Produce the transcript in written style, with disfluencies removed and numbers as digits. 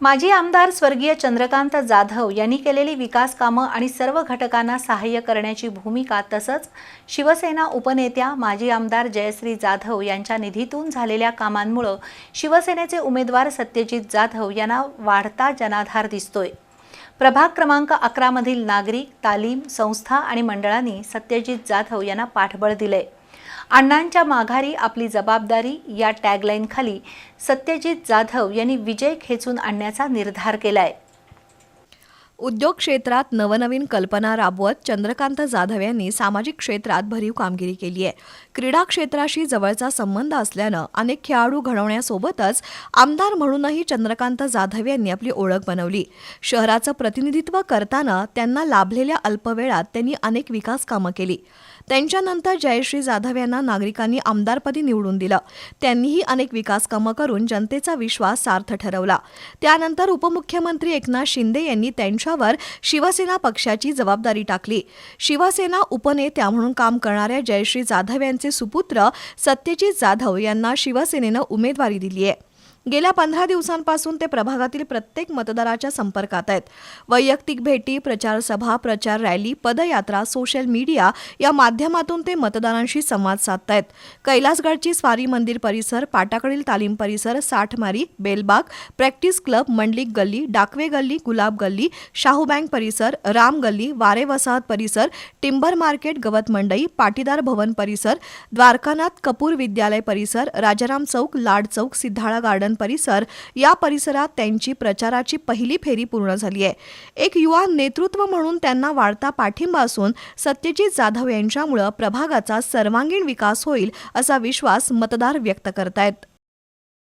माजी आमदार स्वर्गीय चंद्रकांत जाधव यांनी केलेली विकास कामं आणि सर्व घटकांना सहाय्य करण्याची भूमिका तसंच शिवसेना उपनेत्या माजी आमदार जयश्री जाधव यांच्या निधीतून झालेल्या कामांमुळे शिवसेनेचे उमेदवार सत्यजित जाधव यांना वाढता जनाधार दिसतोय। प्रभाग क्रमांक 11 मधील नागरिक, तालीम संस्था आणि मंडळांनी सत्यजित जाधव यांना पाठबळ दिले। अण्णांच्या माघारी आपली जबाबदारी या टॅगलाईन खाली सत्यजित जाधव यांनी विजय खेचून आणण्याचा निर्धार केलाय। उद्योग क्षेत्रात नवनवीन कल्पना राबवत चंद्रकांत जाधव यांनी सामाजिक क्षेत्रात भरीव कामगिरी केली आहे। क्रीडा क्षेत्राशी जवळचा संबंध असल्यानं अनेक खेळाडू घडवण्यासोबतच आमदार म्हणूनही चंद्रकांत जाधव यांनी आपली ओळख बनवली। शहराचं प्रतिनिधित्व करताना त्यांना लाभलेल्या अल्पवेळात त्यांनी अनेक विकास कामं केली। त्यांच्यानंतर जयश्री जाधव यांना नागरिकांनी आमदारपदी निवडून दिलं। त्यांनीही अनेक विकास कामं करून जनतेचा विश्वास सार्थ ठरवला। त्यानंतर उपमुख्यमंत्री एकनाथ शिंदे यांनी त्यांच्यावर शिवसेना पक्षाची जबाबदारी टाकली। शिवसेना उपनेत्या म्हणून काम करणाऱ्या जयश्री जाधव यांचे सुपुत्र सत्यजित जाधव यांना शिवसेनेनं उमेदवारी दिली आहे। गेल्या 15 दिवसांपासून ते प्रभागातील प्रत्येक मतदाराच्या संपर्कात आहेत। वैयक्तिक भेटी, प्रचार सभा, प्रचार रॅली, पदयात्रा, सोशल मीडिया या माध्यमातून ते मतदारांशी संवाद साधतायत। कैलासगडची स्वारी मंदिर परिसर, पाटाकडील तालीम परिसर, साठमारी, बेलबाग, प्रॅक्टिस क्लब, मंडलिक गल्ली, डाकवे गल्ली, गुलाब गल्ली, शाहू बँक परिसर, राम गल्ली, वारे वसाहत परिसर, टिंबर मार्केट, गवत मंडई, पाटीदार भवन परिसर, द्वारकानाथ कपूर विद्यालय परिसर, राजाराम चौक, लाड चौक, सिद्धाळा गार्डन परिसर या परिसरात त्यांची प्रचाराची पहिली फेरी पूर्ण झाली आहे। एक युवा नेतृत्व म्हणून त्यांना वाढता पाठिंबा असून सत्यजित जाधव यांच्यामुळे प्रभागाचा सर्वांगीण विकास होईल असा विश्वास मतदार व्यक्त करतायत।